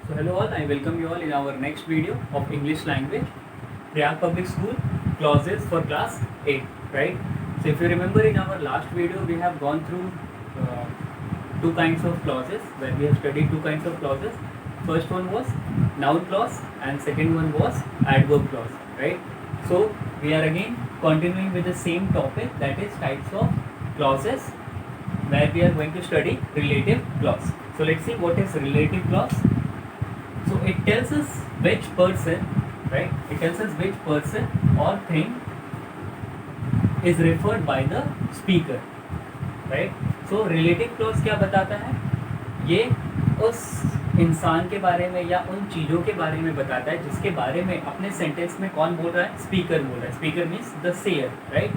So hello all, I welcome you all in our next video of English language, Prayag Public School, clauses for class 8, right? So if you remember in our last video, we have gone through uh, two kinds of clauses, where we have studied two kinds of clauses. First one was noun clause and second one was adverb clause, right? So we are again continuing with the same topic, that is types of clauses, where we are going to study relative clause. So let's see what is relative clause. So it tells us which person, right? It tells us which person or thing is referred by the speaker, right? So relative clause क्या बताता है? ये उस इंसान के बारे में या उन चीज़ों के बारे में बताता है जिसके बारे में अपने सेंटेंस में कौन बोल रहा है? स्पीकर बोल रहा है. Speaker means the sayer, right?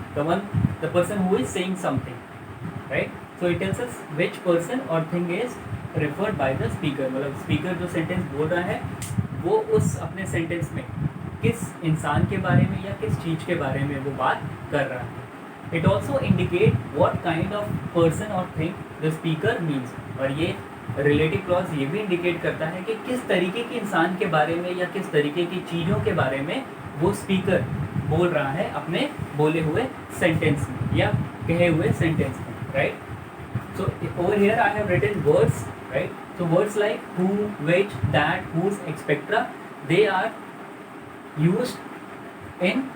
The person who is saying something, right? So it tells us which person और thing is referred by the speaker. मतलब स्पीकर जो सेंटेंस बोल रहा है वो उस अपने सेंटेंस में किस इंसान के बारे में या किस चीज़ के बारे में वो बात कर रहा है. It also indicate what kind of person और थिंग द स्पीकर मीन्स. और ये रिलेटिव क्लॉज ये भी इंडिकेट करता है कि किस तरीके के इंसान के बारे में या किस तरीके की चीज़ों के बारे में वो स्पीकर बोल रहा है अपने बोले हुए सेंटेंस में या कहे हुए सेंटेंस में, right? So over here I have written words, right? So words like who, which, that, whose, etc. They are used in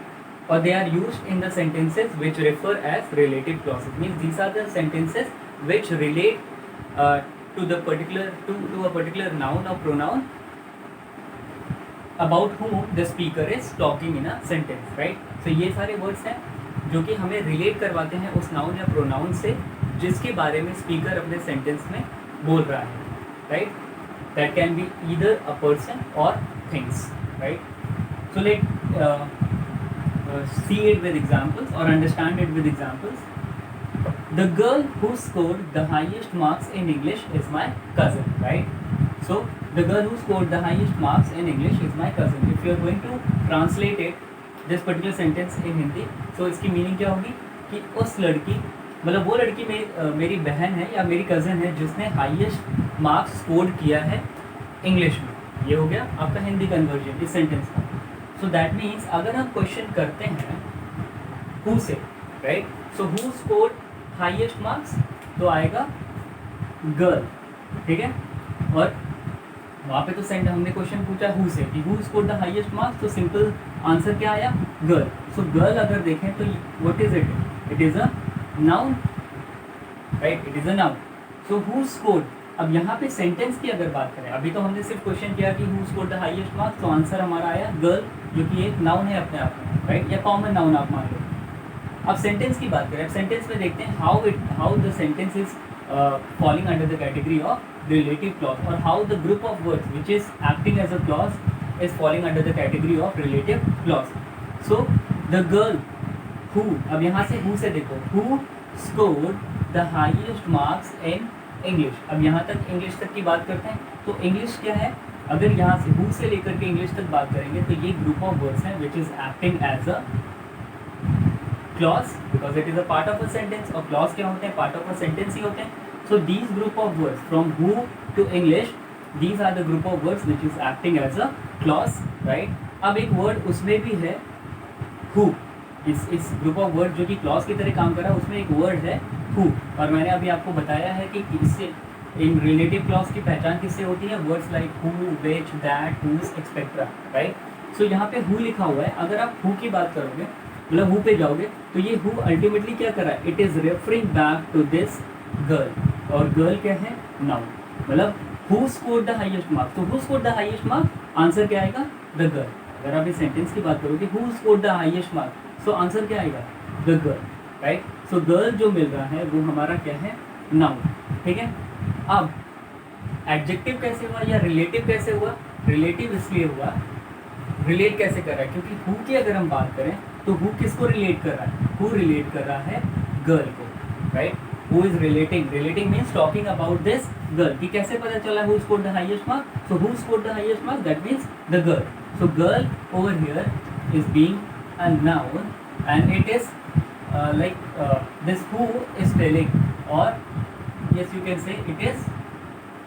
they are used in the sentences which refer as relative clauses. Means these are the sentences which relate to the to a particular noun or pronoun about whom the speaker is talking in a sentence, right? So ये सारे words हैं जो कि हमें relate करवाते हैं उस noun या प्रोनाउन से जिसके बारे में स्पीकर अपने सेंटेंस में बोल रहा है, right? That can be either a person और things, right? So let see it with examples और understand it with examples. The girl who scored the highest marks in English is my cousin, right? So the girl who scored the highest marks in English is my cousin. If you are going to translate it this particular sentence in Hindi, so इसकी meaning क्या होगी कि उस लड़की, मतलब वो लड़की मेरी बहन है या मेरी कज़न है जिसने हाईएस्ट मार्क्स स्कोर किया है इंग्लिश में. ये हो गया आपका हिंदी कन्वर्जन इस सेंटेंस का. सो दैट मीन्स अगर हम क्वेश्चन करते हैं हु से, right? So who score highest marks, तो आएगा गर्ल, ठीक है? और वहाँ पे तो हमने क्वेश्चन पूछा हु से कि who score the highest marks, तो सिंपल आंसर क्या आया? गर्ल. सो गर्ल अगर देखें तो what is it? It is a noun, right? It is a noun. So who scored, अब यहाँ पे सेंटेंस की अगर बात करें, अभी तो हमने सिर्फ क्वेश्चन किया कि who scored the highest marks, तो आंसर हमारा आया गर्ल, जो कि एक नाउन है अपने आप में, राइट? या कॉमन नाउन आप मान लो. अब सेंटेंस की बात करें, अब सेंटेंस में देखते हैं how the sentence is falling under the category of relative clause, or how the group of words which is acting as a clause is falling under the category of relative clause. So the girl who, अब यहाँ से who से देखो, who scored the highest marks in English. अब यहाँ तक English तक की बात करते हैं, तो इंग्लिश क्या है? अगर यहाँ से who से लेकर के इंग्लिश तक बात करेंगे तो ये ग्रुप ऑफ वर्ड्स हैं which is acting as a clause because it is a part of a sentence. और clause क्या होते हैं? part of a sentence ही होते हैं. So these group of words from who to English, these are the group of words which is acting as a clause, right? अब एक word उसमें भी है who. इस ग्रुप ऑफ वर्ड जो कि क्लॉज की तरह काम कर रहा है उसमें एक वर्ड है who. और मैंने अभी आपको बताया है कि इससे इन रिलेटिव क्लॉज की पहचान किससे होती है? Words like who, which, that, whose, etc. Right? So यहाँ पे who लिखा हुआ है. अगर आप who की बात करोगे, मतलब who पे जाओगे, तो ये who अल्टीमेटली क्या कर रहा है? It is referring back to this girl. और गर्ल क्या है? नाउन. मतलब who scored the highest mark, तो who scored the highest mark, answer क्या आएगा? The girl. अगर आप इस सेंटेंस की बात करोगे who scored the highest mark, so answer क्या आएगा? The girl, right? So girl जो मिल रहा है वो हमारा क्या है? नाउन, ठीक है? अब एडजेक्टिव कैसे हुआ या रिलेटिव कैसे हुआ? रिलेटिव इसलिए हुआ, रिलेट कैसे कर रहा है? क्योंकि हु की अगर हम बात करें तो हु किसको रिलेट कर रहा है? हु रिलेट कर रहा है गर्ल को, right? Who is relating. Relating means talking about this girl. कि कैसे पता चला who scored the highest mark? So who scored the highest mark, that means the girl. So girl over here is being a noun and it is this who is telling, or yes you can say it is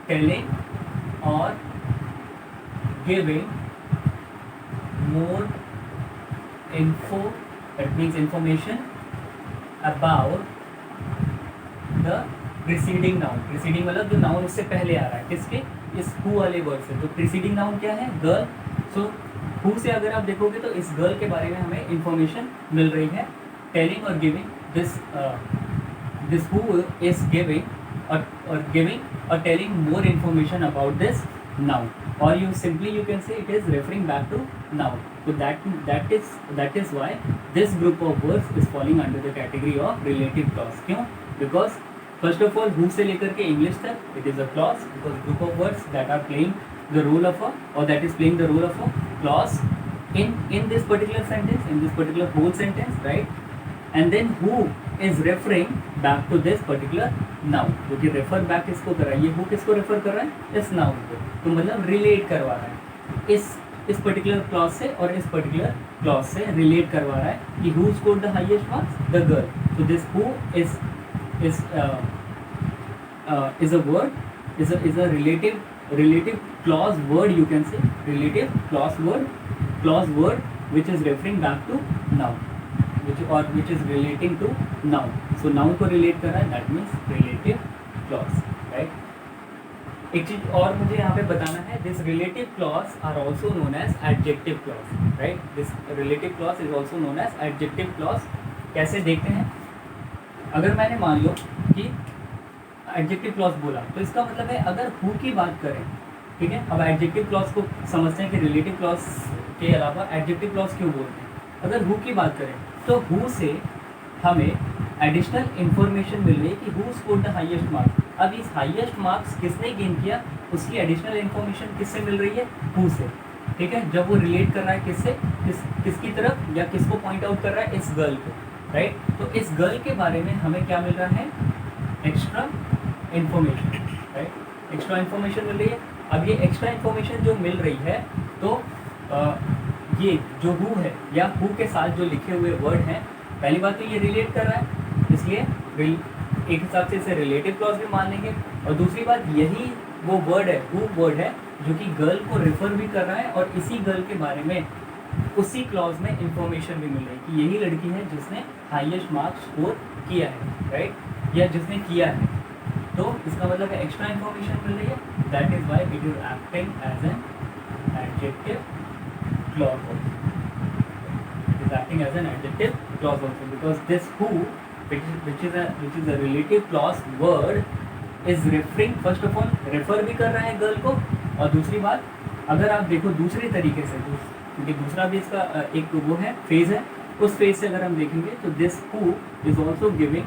telling or giving more info, that means information about the preceding noun. preceding मतलब जो noun उससे पहले आ रहा है, किसके, इस who वाले word से. तो preceding noun क्या है, गर्ल. सो who से अगर आप देखोगे तो इस गर्ल के बारे में हमें इंफॉर्मेशन मिल रही है. टेलिंग और giving, this who is giving or telling more information about this noun, or you can say it is referring back to noun. So that is why this group of words is falling under the category of relative clause. क्यों? Because first of all who से लेकर के English तक it is a clause, because group of words that are playing the role of a, or that is playing the role of a clause in this particular sentence, in this particular whole sentence, right? And then who is referring back to this particular noun. जो कि refer back किसको कर रहा है, ये who किसको refer कर रहा है, इस noun को. तो मतलब relate करवा रहा है इस particular clause से, और इस particular clause से relate करवा रहा है कि who scored the highest marks, the girl. So this who is a word, is a relative clause word, you can say relative clause word which is referring back to noun, which is relating to noun. So noun को relate कर रहा है, that means relative clause, right? एक चीज और मुझे यहाँ पे बताना है, this relative clause are also known as adjective clause, right? This relative clause is also known as adjective clause. कैसे देखते हैं, अगर मैंने मान लो कि adjective clause बोला, तो इसका मतलब है अगर who की बात करें, ठीक है. अब adjective clause को समझते हैं कि relative clause के अलावा adjective clause क्यों बोलते हैं. अगर who की बात करें तो who से हमें एडिशनल इन्फॉर्मेशन मिल रही है कि who scored the highest marks. अब इस हाईएस्ट मार्क्स किसने गेन किया, उसकी एडिशनल इन्फॉर्मेशन किससे मिल रही है, who से, ठीक है. जब वो रिलेट कर रहा है किससे, किसकी तरफ, या किसको पॉइंट आउट कर रहा है, इस गर्ल को, राइट. तो इस गर्ल के बारे में हमें क्या मिल रहा है, extra information, right. Extra information मिल रही है. अब ये एक्स्ट्रा इन्फॉर्मेशन जो मिल रही है, तो ये जो हु है या हु के साथ जो लिखे हुए वर्ड हैं, पहली बात तो ये रिलेट कर रहा है, इसलिए एक हिसाब से इसे रिलेटिव क्लॉज भी मान लेंगे. और दूसरी बात, यही वो वर्ड है, हु वर्ड है, जो कि गर्ल को रेफर भी कर रहा है, और इसी गर्ल के बारे में उसी क्लॉज में इंफॉर्मेशन भी मिल रही है कि यही लड़की है जिसने हाईएस्ट मार्क्स स्कोर किया है, राइट, या जिसने किया है. तो इसका मतलब है एक्स्ट्रा इन्फॉर्मेशन मिल रही है. That is why it is acting as an adjective clause also. It is acting as an adjective clause also, because this who, which is a relative clause word, is referring, first of all refer भी कर रहा है girl को, और दूसरी बात अगर आप देखो दूसरे तरीके से, क्योंकि दूसरा भी इसका एक वो है फेज है, उस फेज से अगर हम देखेंगे तो this who is also giving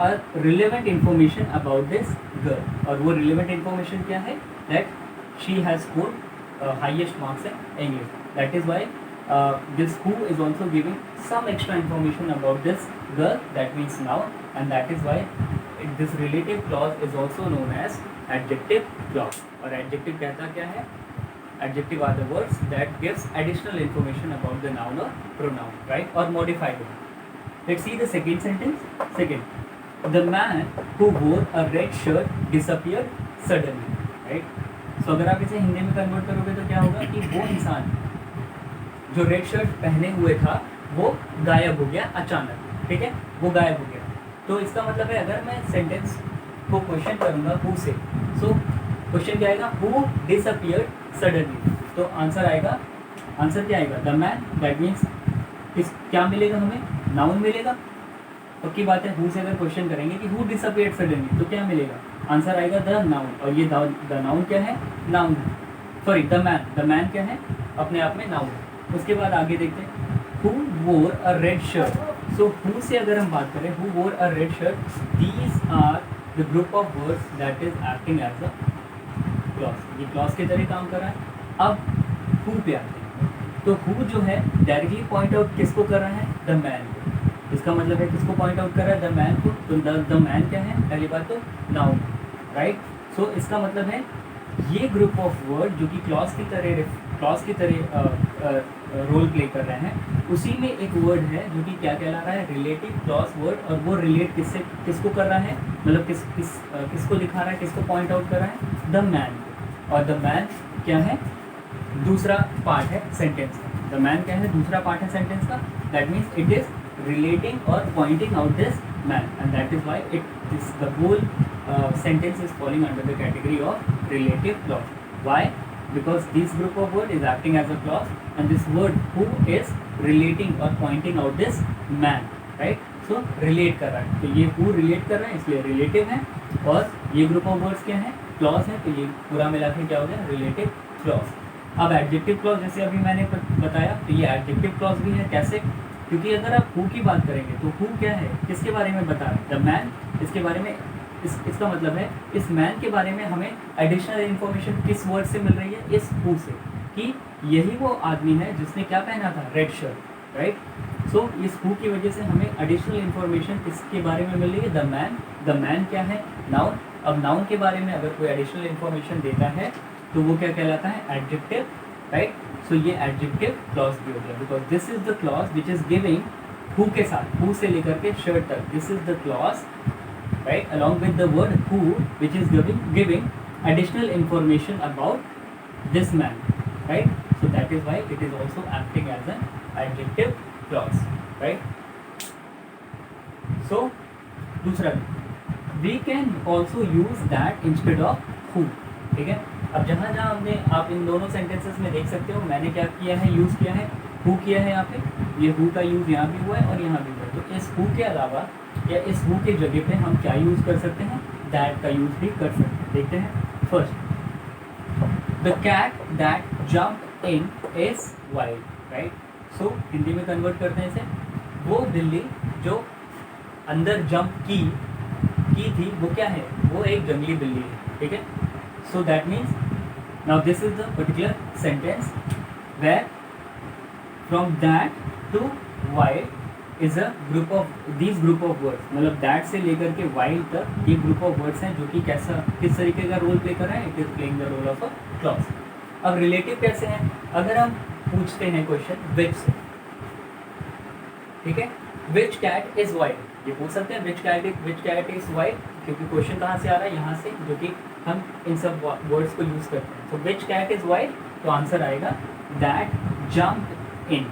a relevant information about this girl. और वो relevant information क्या है, that she has scored highest marks in English. That is why this who is also giving some extra information about this girl, that means noun, and that is why this relative clause is also known as adjective clause. और adjective कहता क्या है, adjective are the words that gives additional information about the noun or pronoun, right, or modify them. Let's see the second sentence. Second, the man who wore a red shirt disappeared suddenly, right. So अगर आप इसे हिंदी में convert करोगे तो क्या होगा कि वो इंसान जो रेड शर्ट पहने हुए था वो गायब हो गया अचानक, ठीक है, वो गायब हो गया. तो इसका मतलब है अगर मैं सेंटेंस को क्वेश्चन करूँगा हु से, सो क्वेश्चन क्या आएगा, हु डिसअपियर्ड सडनली. तो आंसर आएगा, आंसर क्या आएगा, द मैन. दैट मीन्स क्या मिलेगा हमें, नाउन मिलेगा. पक्की बात है, हु से अगर क्वेश्चन करेंगे कि हु डिसअपियर्ड सडनली, तो क्या मिलेगा, आंसर आएगा द नाउन. और ये द नाउन क्या है, नाउन, सॉरी द मैन क्या है, अपने आप में नाउन. उसके बाद आगे देखते हैं, who wore a red shirt. So who से अगर हम बात करें, who wore a red shirt, these are the group of words that is acting as a clause. ये क्लॉज की तरह काम कर रहा है. अब हु पे आते हैं, तो हु जो है डायरेक्टली पॉइंट आउट किसको कर रहा है, द मैन को. इसका मतलब है किसको पॉइंट आउट कर रहा है, द मैन को. तो द मैन क्या है, पहली बात तो नाउन, राइट. सो इसका मतलब है ये ग्रुप ऑफ वर्ड जो कि क्लॉज की तरह रोल प्ले कर रहे हैं, उसी में एक वर्ड है जो कि क्या कहला रहा है, रिलेटिव क्लॉज वर्ड. और वो रिलेट किसको कर रहा है, मतलब किसको दिखा रहा है, किसको पॉइंट आउट कर रहा है, द मैन. और द मैन क्या है, दूसरा पार्ट है सेंटेंस का। द मैन क्या है, दूसरा पार्ट है सेंटेंस का, that means it is relating or pointing out this man, and that is why the whole sentence is falling under the category of relative clause. Why? Because this group of word is acting as a clause, and this word who is relating or pointing out this man, right? So relate कर रहा है, तो ये who relate कर रहा है इसलिए relative है, और ये group of words क्या है, clause है, तो ये पूरा मिला के क्या हो गया, relative clause। अब adjective clause जैसे अभी मैंने बताया, तो ये adjective clause भी है। कैसे? क्योंकि अगर आप हु की बात करेंगे तो हु क्या है, किसके बारे में बता रहे हैं, द मैन, इसके बारे में, इसका मतलब है इस मैन के बारे में हमें एडिशनल इन्फॉर्मेशन किस वर्ड से मिल रही है, इस हु से, कि यही वो आदमी है जिसने क्या पहना था, रेड शर्ट, राइट। सो इस हु की वजह से हमें एडिशनल इन्फॉर्मेशन किसके बारे में मिल रही है, द मैन। द मैन क्या है, नाउन। अब नाउन के बारे में अगर कोई एडिशनल इन्फॉर्मेशन देता है तो वो क्या कहलाता है, एडजेक्टिव, राइट। सो ये एडजेक्टिव क्लॉज भी हो गया, because this is the clause which is giving who के साथ, हु से लेकर के शर्ट तक, this is the clause, right, along with the word who which is giving additional information about this man, right. So that is why it is also acting as an adjective clause, right. So दूसरा, we can also use that instead of who, ठीक है। अब जहाँ जहाँ हमने, आप इन दोनों sentences में देख सकते हो मैंने क्या किया है, यूज़ किया है हु किया है यहाँ पे, ये हु का यूज़ यहाँ भी हुआ है और यहाँ भी हुआ है। तो इस हु के अलावा या इस हु के जगह पे हम क्या यूज़ कर सकते हैं, दैट का यूज़ भी कर सकते हैं। देखते हैं। First, the cat that jump in is wild, right. So Hindi में कन्वर्ट करते हैं इसे, वो बिल्ली जो अंदर जंप की थी वो क्या है, वो एक जंगली बिल्ली है, ठीक है। So that means now this is the particular sentence where from that to wild is a group of these group of words, मतलब that से लेकर के wild तक ये group of words हैं जो कि कैसा, किस तरीके का रोल प्ले कर रहा है, it is playing the role of a clause। अब relative कैसे हैं, अगर हम पूछते हैं क्वेश्चन which से, ठीक है, which cat is white, ये पूछ सकते हैं which cat is white, क्योंकि क्वेश्चन कहाँ से आ रहा है, यहाँ से, जो कि हम इन सब वर्ड्स को यूज़ करते हैं। तो विच कैट इज़ वाइट, तो आंसर आएगा that jump in,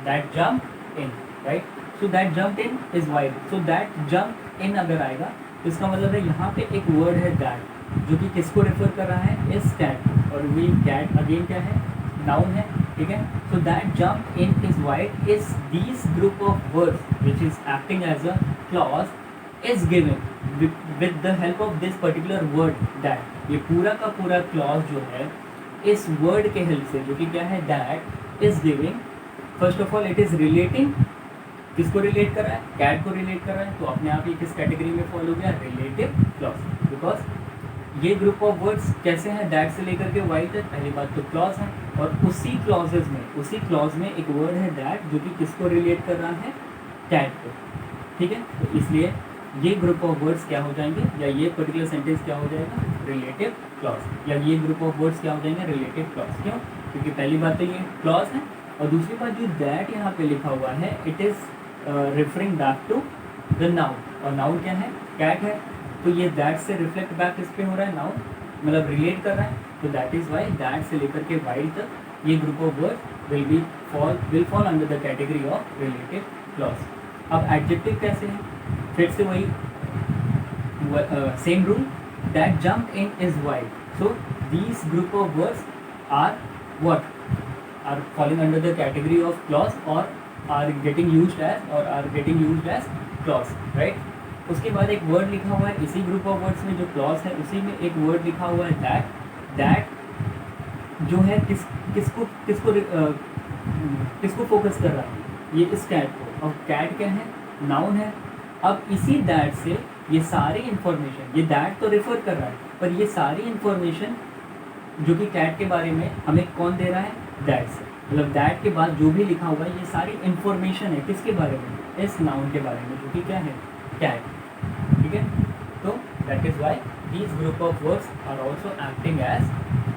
that jump in, right. So that jump in is white, so that jump इन अगर आएगा तो इसका मतलब है यहाँ पे एक वर्ड है दैट, जो कि किसको रेफर कर रहा है, इस कैट, और वी कैट अगेन क्या है, नाउन है, ठीक है। So that jump in is white is these group of words which is acting as a clause is given with the help of this particular word that, ये पूरा का पूरा clause जो है इस word के help से, जो कि क्या है, that is giving, first of all it is relating, किसको relate कर रहा है, cat को relate कर रहा है, तो अपने आप ये किस category में fall हो गया, relative clause, because ये group of words कैसे हैं, that से लेकर के while तक, पहली बात तो clause है, और उसी clause में एक word है that, जो कि किसको relate कर रहा है, cat को, ठीक है। तो इसलिए ये ग्रुप ऑफ वर्ड्स क्या हो जाएंगे, या ये पर्टिकुलर सेंटेंस क्या हो जाएगा, रिलेटिव क्लॉज, या ये ग्रुप ऑफ वर्ड्स क्या हो जाएंगे, रिलेटिव क्लॉज। क्यों? क्योंकि पहली बात तो ये क्लॉज है, और दूसरी बात जो दैट यहाँ पे लिखा हुआ है, it is referring back to the noun, और नाउन क्या है, कैट है, तो ये दैट से रिफ्लेक्ट बैक इस पे हो रहा है, नाउन मतलब रिलेट कर रहा है, तो दैट इज़ वाई दैट से लेकर के वाइल तक ये group of words will fall under the category of relative clause. अब एडजेक्टिव कैसे है, फिर से वही same rule, that jump in is wide, so these group of words are what, are falling under the category of clause, और are getting used as clause, right. उसके बाद एक वर्ड लिखा हुआ है इसी ग्रुप ऑफ वर्ड्स में जो क्लॉज है, उसी में एक वर्ड लिखा हुआ है दैट जो है किसको फोकस कर रहा है, ये इस कैट को, और कैट क्या है, नाउन है। अब इसी दैट से ये सारी इन्फॉर्मेशन, ये दैट तो रेफर कर रहा है, पर ये सारी इन्फॉर्मेशन जो कि कैट के बारे में हमें कौन दे रहा है, दैट से, मतलब दैट के बाद जो भी लिखा हुआ है ये सारी इन्फॉर्मेशन है किसके बारे में, इस नाउन के बारे में, जो कि क्या है, कैट, ठीक है। तो that is why these group of words are also acting as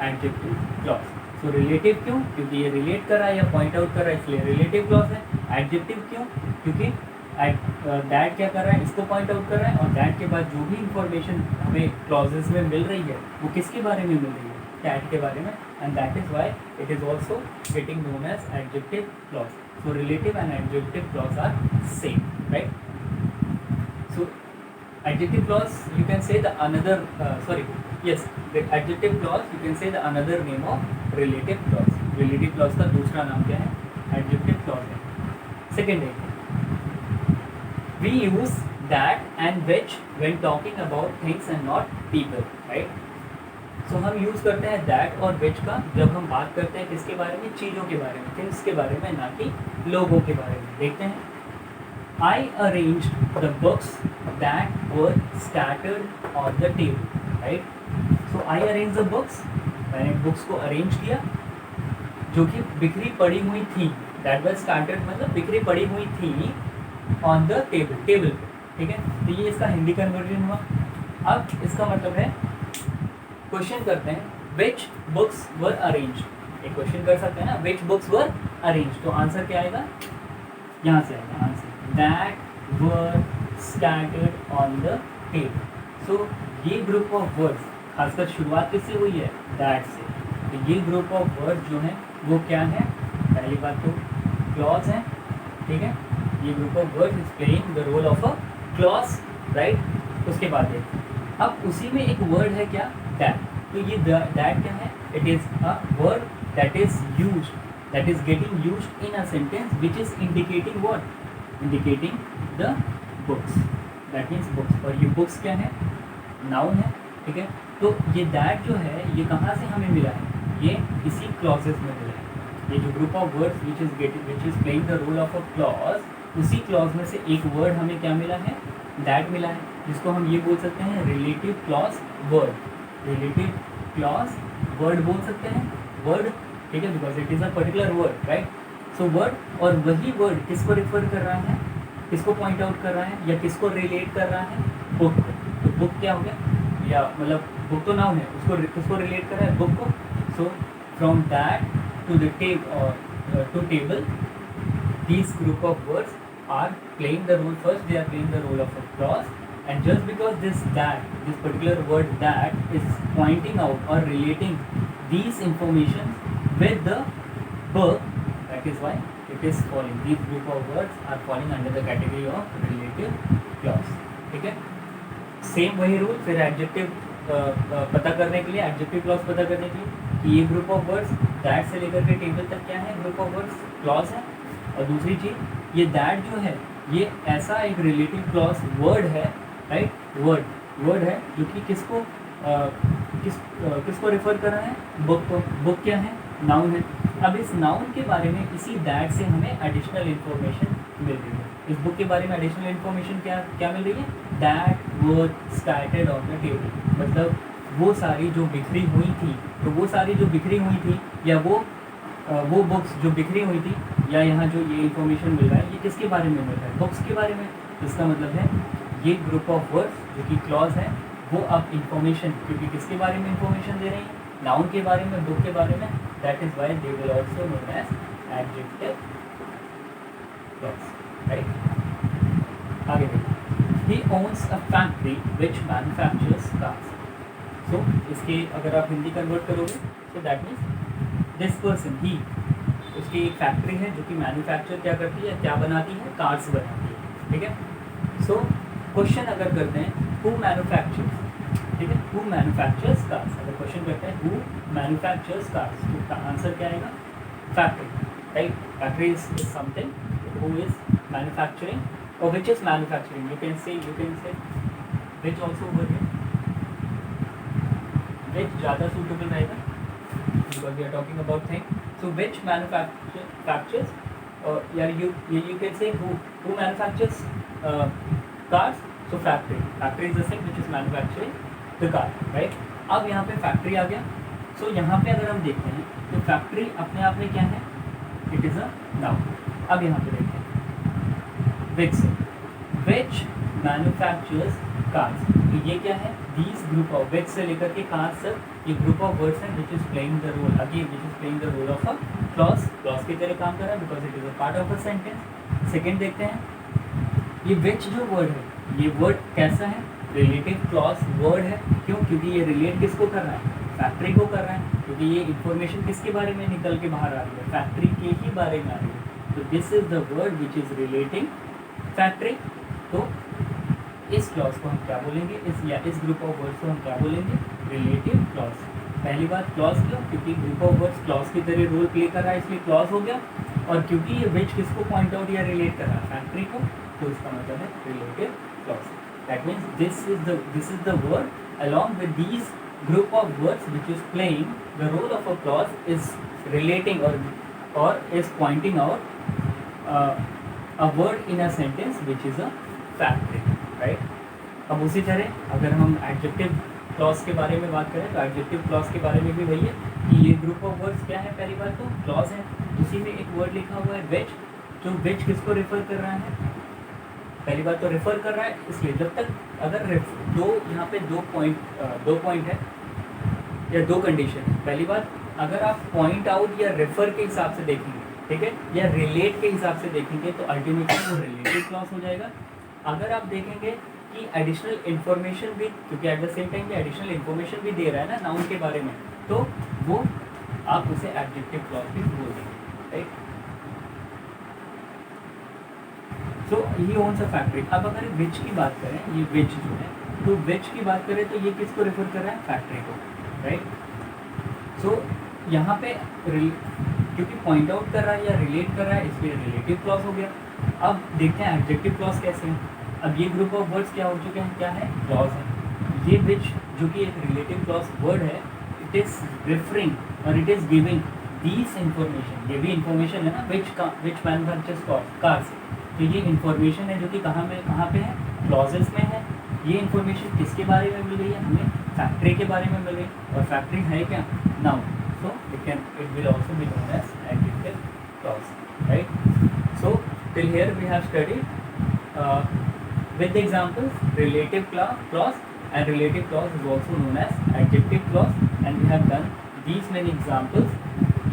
adjective clause. So relative क्यों, क्योंकि ये रिलेट कर रहा है या पॉइंट आउट कर रहा है, इसलिए रिलेटिव क्लॉज है। एडजेक्टिव क्यों, क्योंकि दैट क्या कर रहा है, इसको पॉइंट आउट कर रहा है, और दैट के बाद जो भी इंफॉर्मेशन हमें क्लॉजेस में मिल रही है वो किसके बारे में मिल रही है, दैट के बारे में, and that is why it is also getting known as adjective clause. So relative and adjective clause are same, right? So adjective clause you can say the another the adjective clause you can say the another name of relative clause. relative clause का दूसरा नाम क्या है? adjective clause है. second है, we use that and which when talking about things and not people, right? so हम use करते हैं that और which का जब हम बात करते हैं किसके बारे में? चीज़ों के बारे में, things के बारे में, ना कि लोगों के बारे में. देखते हैं. I arranged the books that were scattered on the table, right? So I arranged the books. मैंने books को arrange किया जो कि बिखरी पड़ी हुई थी. That was scattered मतलब बिखरी पड़ी हुई थी on the table, टेबल पे, ठीक है? तो ये इसका हिंदी कन्वर्जन हुआ. अब इसका मतलब है, क्वेश्चन करते हैं which books were arranged. एक क्वेश्चन कर सकते हैं ना, which books were arranged. तो आंसर क्या आएगा? यहाँ से आएगा answer that were scattered on the table. So ये ग्रुप ऑफ वर्ड्स, खासकर शुरुआत किससे हुई है? that से. तो ये ग्रुप ऑफ वर्ड्स जो है वो क्या है? पहली बात तो क्लॉज है, ठीक है? ये group of words is playing the role of a clause, right? उसके बाद देखते हैं, अब उसी में एक वर्ड है क्या? that. तो ये that क्या है? It is a word that is used, that is getting used in a sentence which is indicating what? Indicating the books. That means books. और ये books क्या है? Noun है, ठीक है? तो ये that जो है ये कहाँ से हमें मिला है? ये इसी clauses में मिला है. ये जो group of words which is playing the role of a clause, उसी clause में से एक word हमें क्या मिला है? that मिला है, जिसको हम ये बोल सकते हैं relative clause word. relative clause word बोल सकते हैं, word, ठीक है? Because it is a particular word, right? So word, और वही वर्ड किसको रिफर कर रहा है? किसको पॉइंट आउट कर रहा है या किसको रिलेट कर रहा है? बुक को. तो बुक क्या हो गया? या मतलब बुक तो नाउन है, उसको किसको रिलेट कर रहा है? बुक को. So from that to the to table, these group of words are playing the role. First they are playing the role of a clause, and just because this particular word that is pointing out or relating these information with the book, that is why it is falling. These group of words are falling under the category of relative clause, ठीक है? Same वही rule फिर adjective पता करने के लिए, adjective clause पता करने के लिए कि ये ग्रुप ऑफ वर्ड्स दैट से लेकर के टेबल तक क्या है? ग्रुप ऑफ वर्ड्स क्लॉज है. और दूसरी चीज़, ये दैट जो है ये ऐसा एक रिलेटिव क्लॉज वर्ड है, राइट? वर्ड है जो कि किसको किसको रेफर कर रहा है? बुक को. बुक क्या है? नाउन है. अब इस नाउन के बारे में इसी दैट से हमें एडिशनल इन्फॉर्मेशन मिल रही है. इस बुक के बारे में एडिशनल इन्फॉर्मेशन क्या मिल रही है? That word scattered on the table. मतलब वो सारी जो बिखरी हुई थी, तो वो सारी जो बिखरी हुई थी या वो बुक्स जो बिखरी हुई थी, या यहाँ जो ये इन्फॉर्मेशन मिल रहा है ये किसके बारे में मिल रहा है? बुक्स के बारे में. इसका मतलब है ये ग्रुप ऑफ वर्ड्स जो कि क्लॉज है वो अब इन्फॉर्मेशन, क्योंकि किसके बारे में इन्फॉर्मेशन दे रही है? नाउन के बारे में, बुक के बारे में. That is why they will also known as adjective clause, right? आगे देखिए. He owns a factory which manufactures cars. So इसके अगर आप हिंदी कन्वर्ट करोगे तो that means this person, he, उसकी एक फैक्ट्री है जो कि मैन्युफैक्चर क्या करती है? क्या बनाती है? कार्स बनाती है, ठीक है? सो क्वेश्चन अगर करते हैं हु मैन्युफैक्चर्स, ठीक है? Who manufactures cars. अगर क्वेश्चन करते हैं हु मैन्युफैक्चर्स कार्स, तो उसका आंसर क्या आएगा? Factory, right? Factory is something who is manufacturing or which is manufacturing. You can say which also over here. Which ज़्यादा suitable रहेगा because we are talking about thing. So which manufactures you can say who manufactures cars. So factory is the thing which is manufacturing the car, right? अब यहाँ पे factory आ गया. So यहाँ पे अगर हम देखते हैं तो factory अपने आप में क्या है? It is a noun. अब यहाँ पे देखते हैं which manufactures cars. तो ये क्या है? These group of which से लेकर के cars तक ये group of words हैं which is playing the role, again which is playing the role of a clause की तरह काम कर रहा है because it is a part of a sentence. Second देखते हैं ये which जो word है ये word कैसा है? relative clause word है. क्यों? क्योंकि ये relate किसको कर रहा है? फैक्ट्री को कर रहा है. क्योंकि ये इंफॉर्मेशन किसके बारे में निकल के बाहर आ रही है, फैक्ट्री के ही बारे में आ रही है। तो this is the word which is relating factory. तो इस क्लॉज को हम क्या बोलेंगे, इस ग्रुप ऑफ वर्ड्स को हम क्या बोलेंगे, रिलेटिव क्लॉज। पहली बात क्लॉज क्यों, क्योंकि ग्रुप ऑफ वर्ड्स क्लॉज की तरह रोल प्ले कर रहा है, इसलिए क्लॉज हो गया। और क्योंकि ये विच किसको पॉइंट आउट या रिलेट कर रहा है, फैक्ट्री को, तो इसका मतलब है relative clause. That means this is the word along with these group of words which is playing the role of a clause is relating or is pointing out a word in a sentence which is a factory, right? अब उसी तरह अगर हम adjective clause के बारे में बात करें तो एडजेक्टिव क्लॉज के बारे में भी वही है कि ये ग्रुप ऑफ वर्ड्स क्या है, पहली बात तो क्लॉज है, उसी में एक वर्ड लिखा हुआ है विच, जो विच किसको रेफर कर रहा है, पहली बात तो रेफर कर रहा है, इसलिए जब तक अगर यहाँ पे दो पॉइंट है या दो कंडीशन है। पहली बात, अगर आप पॉइंट आउट या रेफर के हिसाब से देखेंगे, ठीक है, या रिलेट के हिसाब से देखेंगे तो अल्टीमेटली वो रिलेटिव क्लॉज हो जाएगा। अगर आप देखेंगे कि एडिशनल इन्फॉर्मेशन भी, क्योंकि at the same time additional information भी दे रहा है ना नाउन के बारे में, तो वो आप उसे एडजेक्टिव क्लॉज भी बोल देंगे, right. So he owns a factory. अब अगर विच की बात करें, ये विच जो है, तो विच की बात करें तो ये किसको रेफर कर रहा है, फैक्ट्री को, राइट। सो यहाँ पे क्योंकि पॉइंट आउट कर रहा है या रिलेट कर रहा है, इसलिए रिलेटिव क्लॉज हो गया। अब देखते हैं एडजेक्टिव क्लॉज कैसे हैं। अब ये ग्रुप ऑफ वर्ड्स क्या हो चुके हैं, क्या है, क्लॉज है। ये विच जो कि एक रिलेटिव क्लॉज वर्ड है, इट इज रेफरिंग और it is giving these information, ये भी इंफॉर्मेशन है ना, विच मैन्युफैक्चर्स कार्स, तो ये इंफॉर्मेशन है जो कि कहाँ पे है, क्लॉजेस में है। ये इंफॉर्मेशन किसके बारे में मिल रही है, हमें फैक्ट्री के बारे में मिल रही है, और फैक्ट्री है क्या, noun, so it will also be known as adjective clause, right. So till here we have studied with the examples relative clause, and relative clause is also known as adjective clause, and we have done these many examples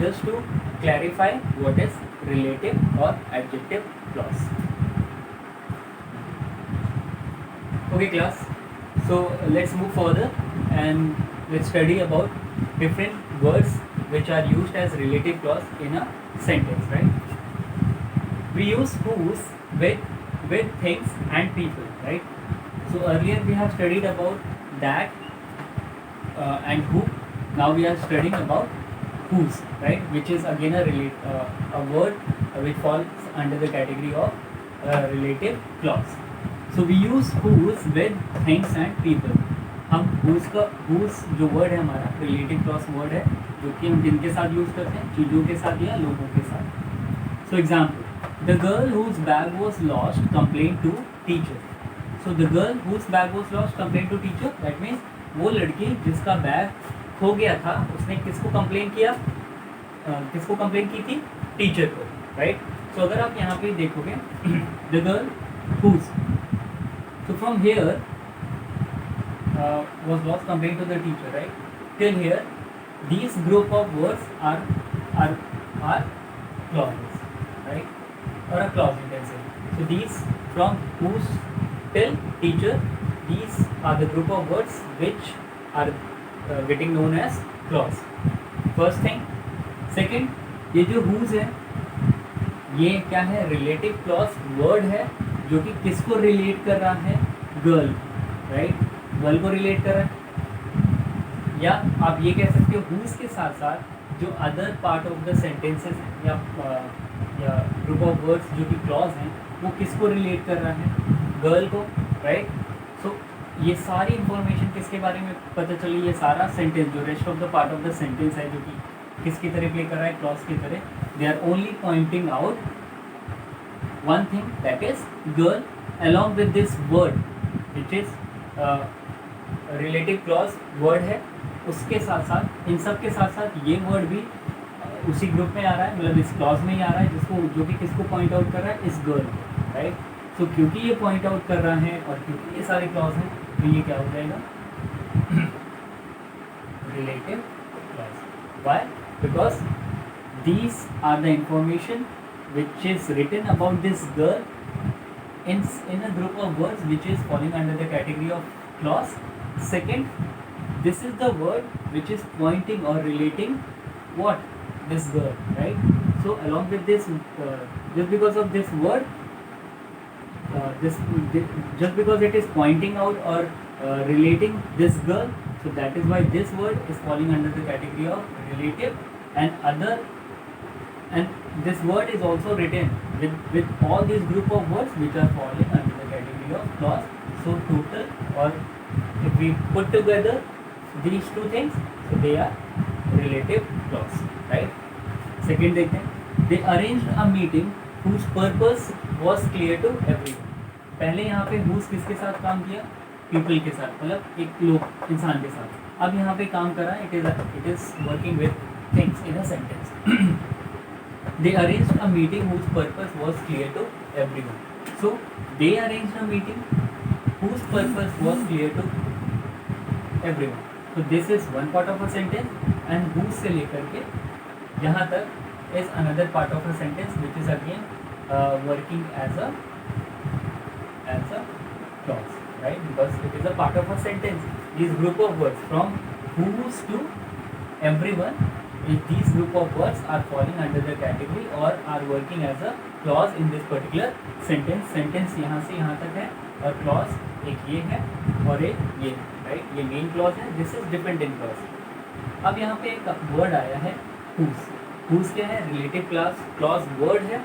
just to clarify what is relative or adjective clause. Okay class, so let's move further and let's study about different words which are used as relative clause in a sentence, right? We use whose with things and people, right? So earlier we have studied about that and who. Now we are studying about whose, right, which is again a word which falls under the category of relative clause. So we use whose with things and people. हम whose जो word है हमारा relative clause word है, जो कि हम जिनके साथ यूज करते हैं, चीज़ों के साथ या लोगों के साथ। So example, the girl whose bag was lost complained to teacher. So the girl whose bag was lost complained to teacher. That means वो लड़की जिसका बैग खो गया था, उसने किसको कंप्लेन किया, किसको कंप्लेन की थी, टीचर को, राइट। सो अगर आप यहाँ पे देखोगे the girl whose, so from here was lost complained to the teacher, right. Till here these group of words are clauses, right, or a clause you can say. So these from whose till teacher, these are the group of words which are getting known as clause. First thing. Second, ये जो whose है, ये क्या है, relative clause word है जो कि किसको relate कर रहा है, girl, right, girl को relate कर रहा है। या आप ये कह सकते हो whose के साथ साथ जो other part of the sentences हैं या ग्रुप ऑफ वर्ड्स जो कि क्लॉज हैं, वो किसको रिलेट कर रहा है, गर्ल को, राइट। सो ये सारी इंफॉर्मेशन किसके बारे में पता चली, ये सारा सेंटेंस जो rest of the part of the sentence है जो कि किसकी तरह प्ले कर रहा है, क्लॉज की तरह, they are only pointing out one thing, that is girl, along with this word which is relative clause word है, उसके साथ साथ, इन सब के साथ साथ ये वर्ड भी उसी ग्रुप में आ रहा है, मतलब इस क्लॉज में ही आ रहा है, जिसको जो कि किसको पॉइंट आउट कर रहा है, इस गर्ल को, राइट। सो क्योंकि ये पॉइंट आउट कर रहा है और क्योंकि ये सारे क्लॉज हैं, तो ये क्या हो जाएगा, relative clause. Why, because these are the information which is written about this girl in a group of words which is falling under the category of clause. Second, this is the word which is pointing or relating what? This girl, right? So along with this, just because of this word, just because it is pointing out or relating this girl, so that is why this word is falling under the category of relative. And this word is also written with all these group of words which are falling under the category of clause. So total, or if we put together these two things, so they are relative clause, right? Second देखते हैं, they arranged a meeting whose purpose was clear to everyone. पहले यहाँ पे whose किसके साथ काम किया? people के साथ, मतलब एक लोग, इंसान के साथ. अब यहाँ पे काम कर रहा है, it is working with things in a sentence. They arranged a meeting whose purpose was clear to everyone. So they arranged a meeting whose purpose was clear to everyone. So this is one part of a sentence, and whose से लेकर के यहाँ तक is another part of a sentence which is again working as a clause, right? Because it is a part of a sentence. This group of words from whose to everyone, if these group of words are falling under the category or are working as a clause in this particular sentence. Sentence यहाँ से यहाँ तक है और clause एक ये है और एक ये है, right? ये main clause है, this is dependent clause. अब यहाँ पे एक word आया है whose. whose क्या है? relative clause word है.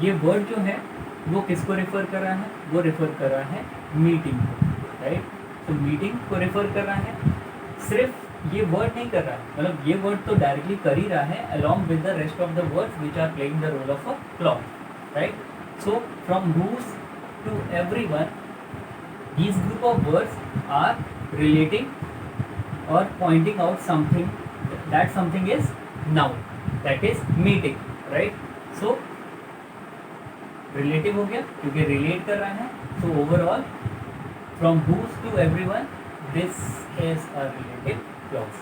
ये word जो है वो किसको रेफर कर रहा है? वो रेफर कर रहा है मीटिंग को, राइट? तो मीटिंग को रेफर कर रहा है. सिर्फ ये वर्ड नहीं कर रहा है, मतलब ये वर्ड तो डायरेक्टली कर ही रहा है along with the rest of the words which are playing the role of a clause, right? So from whose to everyone, these group of words are relating or pointing out something, that something is noun, that is meeting, right? So relative हो गया क्योंकि relate कर रहा है. So overall from whose to everyone, this is a relative clause.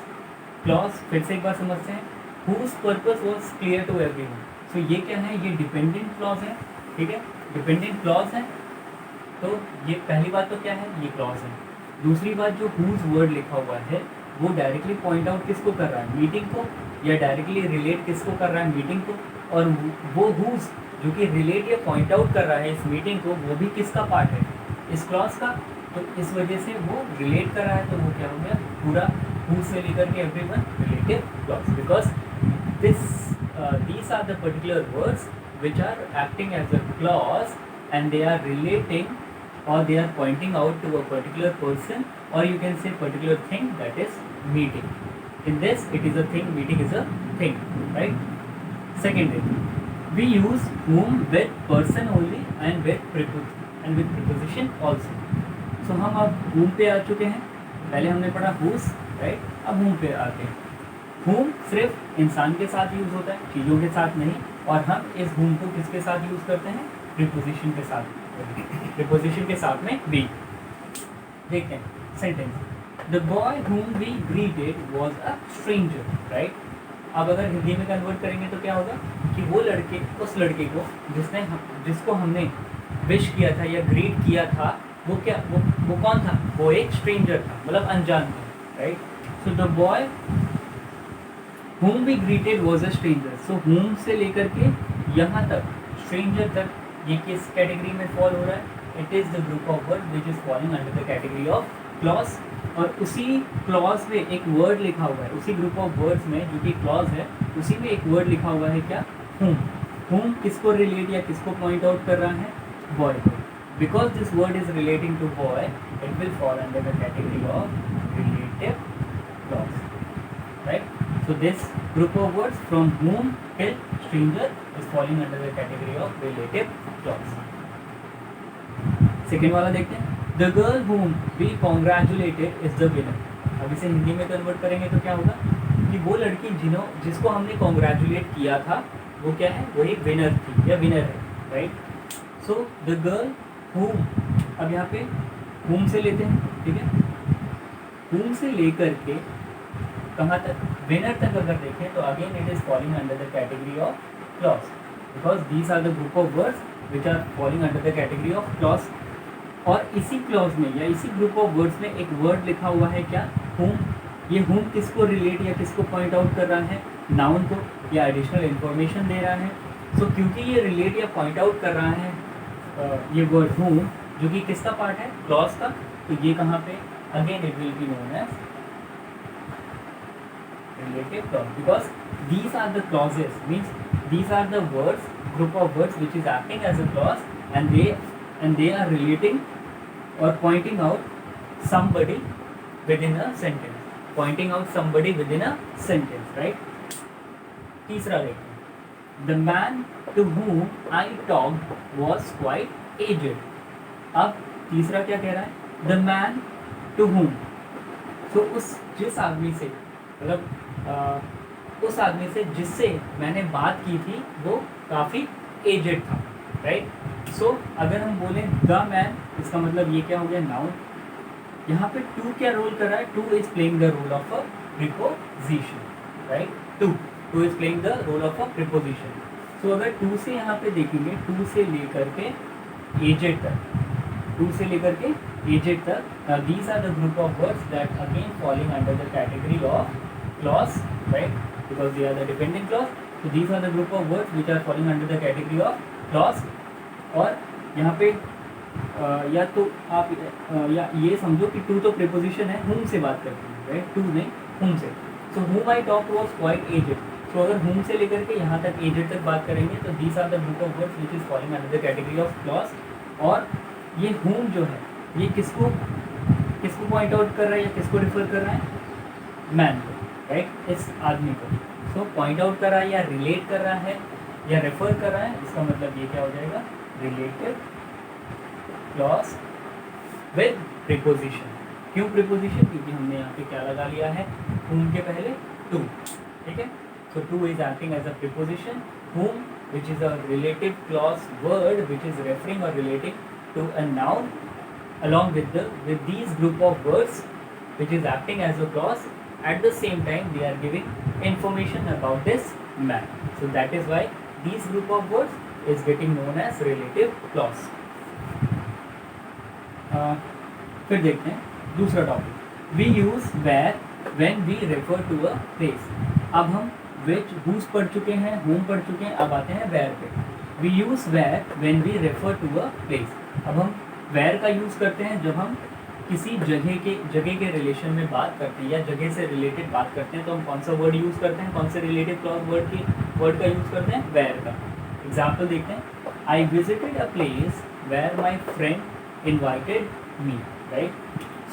Clause फिर से एक बार समझते हैं. whose purpose was clear to everyone. सो ये क्या है? ये डिपेंडेंट क्लॉज है, ठीक है? डिपेंडेंट क्लॉज है. तो ये पहली बात तो क्या है? ये क्लॉज है. दूसरी बात, जो whose वर्ड लिखा हुआ है वो डायरेक्टली पॉइंट आउट किसको कर रहा है? मीटिंग को. या डायरेक्टली रिलेट किसको कर रहा है? मीटिंग को. और वो whose जो कि रिलेट या पॉइंट आउट कर रहा है इस मीटिंग को, वो भी किसका पार्ट है? इस क्लॉज का. तो इस वजह से वो रिलेट कर रहा है, तो वो क्या हो गया? पूरा who से लेकर के everyone relative clause. Because these are the particular words which are acting as a clause and they are relating or they are pointing out to a particular person, or you can say particular thing, that is meeting. In this it is a thing, meeting is a thing, right? Second thing, we use whom with person only and with preposition also. So हम अब whom पे आ चुके हैं. पहले हमने पढ़ा whose, right? अब whom पे आते हैं. whom सिर्फ इंसान के साथ यूज होता है, चीज़ों के साथ नहीं. और हम इस whom को किसके साथ यूज करते हैं? preposition के साथ. preposition के साथ में be. देखते हैं sentence. The boy whom we greeted was a stranger, right? अब अगर हिंदी में कन्वर्ट करेंगे तो क्या होगा कि वो लड़के, उस लड़के को जिसको हमने विश किया था या ग्रीट किया था, वो क्या, वो कौन था? वो एक स्ट्रेंजर था, मतलब अनजान था, right? So the boy whom we greeted was a stranger. So whom से लेकर के यहाँ तक स्ट्रेंजर तक, ये किस कैटेगरी में फॉल हो रहा है? It is the group of word which is falling under the category of clause. और उसी क्लॉज में एक वर्ड लिखा हुआ है, उसी ग्रुप ऑफ वर्ड्स में जो कि क्लॉज है, उसी में एक वर्ड लिखा हुआ है क्या? whom. whom किसको रिलेट या किसको पॉइंट आउट कर रहा है? बॉय को. Because this word is relating to boy, it will fall under the category of relative clause, right? So this group of words from whom till stranger is falling under the category of relative clause. Second वाला देखते हैं. The girl whom we congratulated is the winner. अब इसे हिंदी में convert करेंगे तो क्या होगा कि वो लड़की जिसको हमने कॉन्ग्रेचुलेट किया था, वो क्या है? वो एक विनर थी या विनर है, right? So the girl whom, अब यहाँ पे whom से लेते हैं, ठीक है? whom से लेकर के कहाँ तक? विनर तक अगर देखें तो again it is falling under the category of clause, because these are the group of words which are falling under the category of clause. और इसी क्लॉज में या इसी ग्रुप ऑफ वर्ड्स में एक वर्ड लिखा हुआ है क्या? whom. ये whom किसको रिलेट या किसको पॉइंट आउट कर रहा है, नाउन को, या एडिशनल इंफॉर्मेशन दे रहा है। सो क्योंकि ये रिलेट या पॉइंट आउट कर रहा है ये वर्ड whom, जो कि किसका पार्ट है, क्लॉज का, तो ये कहाँ पे, again it will be known as relative clause, because these are the clauses, means these are the words, group of words which is acting as a clause, and they are relating or pointing out somebody within a sentence, pointing out somebody within a sentence, right? तीसरा देखिए, the man to whom I talked was quite aged. अब तीसरा क्या कह रहा है, the man to whom, so उस जिस आदमी से, मतलब उस आदमी से जिससे मैंने बात की थी वो काफ़ी एजेड था, राइट? सो अगर हम बोलें द मैन, इसका मतलब ये क्या हो गया, नाउन। यहाँ पे टू क्या रोल कर रहा है, to is playing the role of a preposition, right? To is playing the role of a preposition. So अगर टू से यहाँ पे देखेंगे, टू से लेकर के एजेड तक, टू से लेकर के एजेड तक, these are the group of words that again falling under the category of clause, right? Because they are the dependent clause. So these are the group of words which are falling under the category of clause. और यहाँ पे या तो आप या ये समझो कि टू तो प्रीपोजिशन है, whom से बात करते हैं, राइट? टू नहीं, whom से। So whom I talked was quite aged. So अगर whom से लेकर के यहाँ तक aged तक बात करेंगे तो these are the group of words which is falling under the category of clause. और ये whom जो है ये किसको पॉइंट आउट कर रहा है या किसको रिफर कर रहा है, मैन को, राइट? इस आदमी को। सो पॉइंट आउट कर रहा है या रिलेट कर रहा है या रेफर कर रहा है, इसका मतलब ये क्या हो जाएगा, रिलेटिव क्लॉज विद प्रीपोजिशन। क्यों प्रीपोजिशन, क्योंकि हमने यहाँ पे क्या लगा लिया है, whom के पहले टू, ठीक है? So to is acting as a preposition, whom which is a relative clause word which is referring or relating to a noun, along with these group of words which is acting as a clause. At the same time they are giving information about this man. So that is why these group of words is getting known as relative clause. फिर देखते हैं दूसरा topic, we use where when we refer to a place. अब हम which, whose पढ़ चुके हैं, whom पढ़ चुके हैं, अब आते हैं where पे। we use where when we refer to a place. अब हम where का यूज़ करते हैं जब हम किसी जगह के रिलेशन में बात करते हैं या जगह से रिलेटेड बात करते हैं, तो हम कौन सा वर्ड यूज़ करते हैं, कौन से रिलेटिव क्लॉज वर्ड का यूज़ करते हैं, वेयर का। एग्जाम्पल देखते हैं, I visited a place where my friend invited me, right?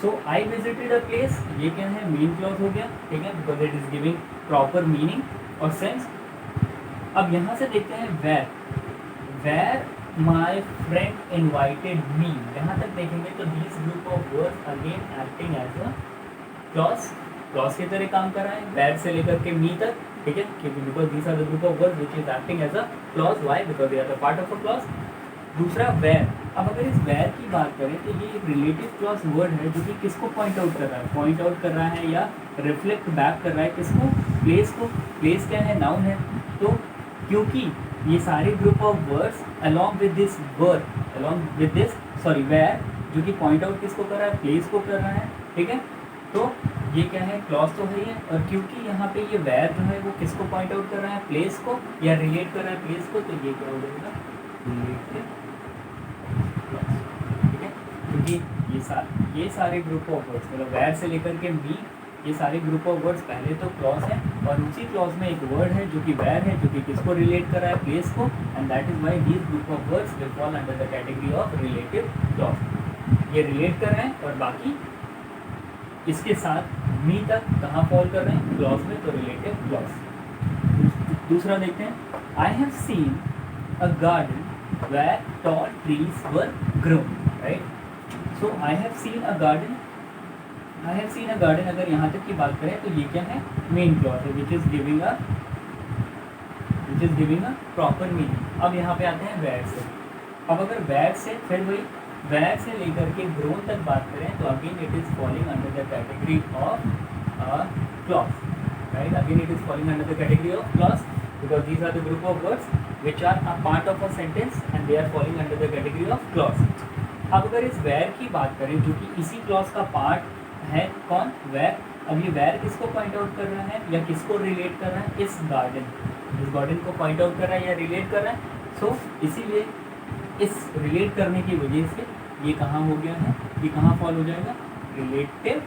So I visited a place, ये क्या है, मेन क्लॉज हो गया, ठीक है, because it is giving proper meaning और सेंस। अब यहाँ से देखते हैं where my friend invited me, यहाँ तक देखेंगे तो this group of words again acting as a clause के तरह काम कर रहा है, वेयर से लेकर के मी तक, ठीक है, क्योंकि because this are the group of words which is acting as a clause, why, because they are the part of a clause. दूसरा वेयर, अब अगर इस वेयर की बात करें तो ये एक रिलेटिव क्लॉज वर्ड है जो कि किसको पॉइंट आउट कर रहा है, पॉइंट आउट कर रहा है या रिफ्लेक्ट बैक कर रहा है किसको, प्लेस को। प्लेस क्या है, नाउन है। तो क्योंकि ये सारे group of words along with this where, जो कि पॉइंट आउट किसको कर रहा है, प्लेस को कर रहा है, ठीक है, तो ये क्या है, क्लॉज तो है ही है। और क्योंकि यहाँ पे ये वेयर जो है वो किसको पॉइंट आउट कर रहा है, प्लेस को, या रिलेट कर रहा है प्लेस को, तो ये क्या हो जाएगा, रिलेटिव क्लॉज, ठीक है। क्योंकि ये सारे ग्रुप ऑफ वर्ड्स, मतलब वेयर से लेकर के मी, ये सारे ग्रुप ऑफ वर्ड्स पहले तो क्लॉज है, और उसी क्लॉज में एक वर्ड है जो कि वेयर है, जो कि किसको रिलेट कर रहा है, प्लेस को, and that is why these group of words will fall under the category of relative clause. ये रिलेट कर रहे हैं और बाकी इसके साथ मी तक कहाँ फॉल कर रहे हैं, क्लॉज में, तो रिलेटिव क्लॉज। दूसरा देखते हैं, I have seen a garden where tall trees were grown, right? So I have seen a garden, अगर यहाँ तक की बात करें तो ये क्या है, मेन क्लॉज है विच is giving a proper meaning. अब यहाँ पे आते हैं वेयर से। अब अगर वेयर से, फिर वही वेयर से लेकर के ग्रोन तक बात करें तो again it is falling under the category of clause, right? Again it is falling under the category of clause because these are the group of words which are a part of a sentence and they are falling under the category of clause. अब अगर इस where की बात करें जो कि इसी clause का पार्ट है, कौन, वेयर, अब ये वेयर किसको पॉइंट आउट कर रहा है या किसको रिलेट कर रहा है? इस गार्डन को पॉइंट आउट कर रहा है या रिलेट कर रहा है। सो इसीलिए इस रिलेट करने की वजह से ये कहाँ हो गया है, ये कहाँ फॉल हो जाएगा? रिलेटिव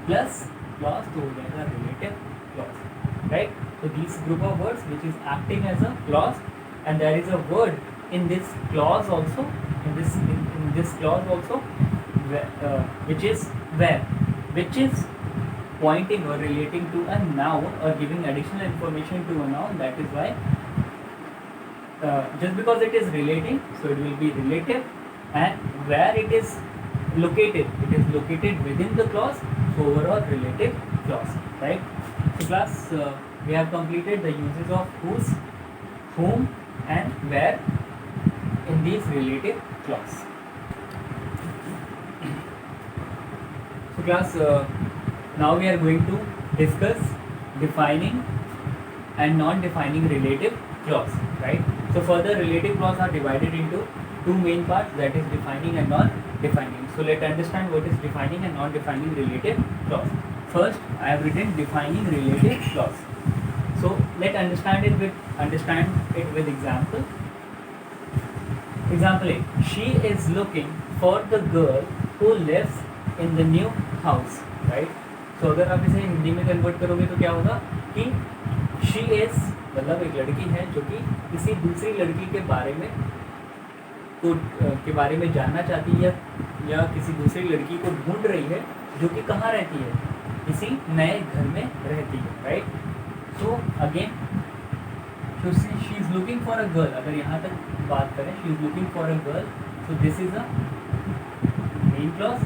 प्लस क्लॉज, तो हो जाएगा relative clause, right. So these group of words which is acting as a clause, and there is a word in this clause also, in this clause also, which is where, which is pointing or relating to a noun or giving additional information to a noun. That is why just because it is relating, so it will be relative, and where it is located within the clause, so overall relative clause, right. So class, we have completed the uses of whose, whom and where in these relative clause. So class, now we are going to discuss defining and non-defining relative clause, right. So further, relative clause are divided into two main parts, that is defining and non-defining. So let's understand what is defining and non-defining relative clause. First, I have written defining relative clause. So let's understand it with example. Example A: she is looking for the girl who lives in the new house, right. So अगर आप इसे हिंदी में convert करोगे तो क्या होगा कि she is मतलब एक लड़की है जो कि किसी दूसरी लड़की के बारे में जानना चाहती है या किसी दूसरी लड़की को ढूंढ रही है जो कि कहाँ रहती है, किसी नए घर में रहती है, right. So again, she is looking for a girl, अगर यहाँ तक बात करें, she is looking for a girl, so this is a main clause.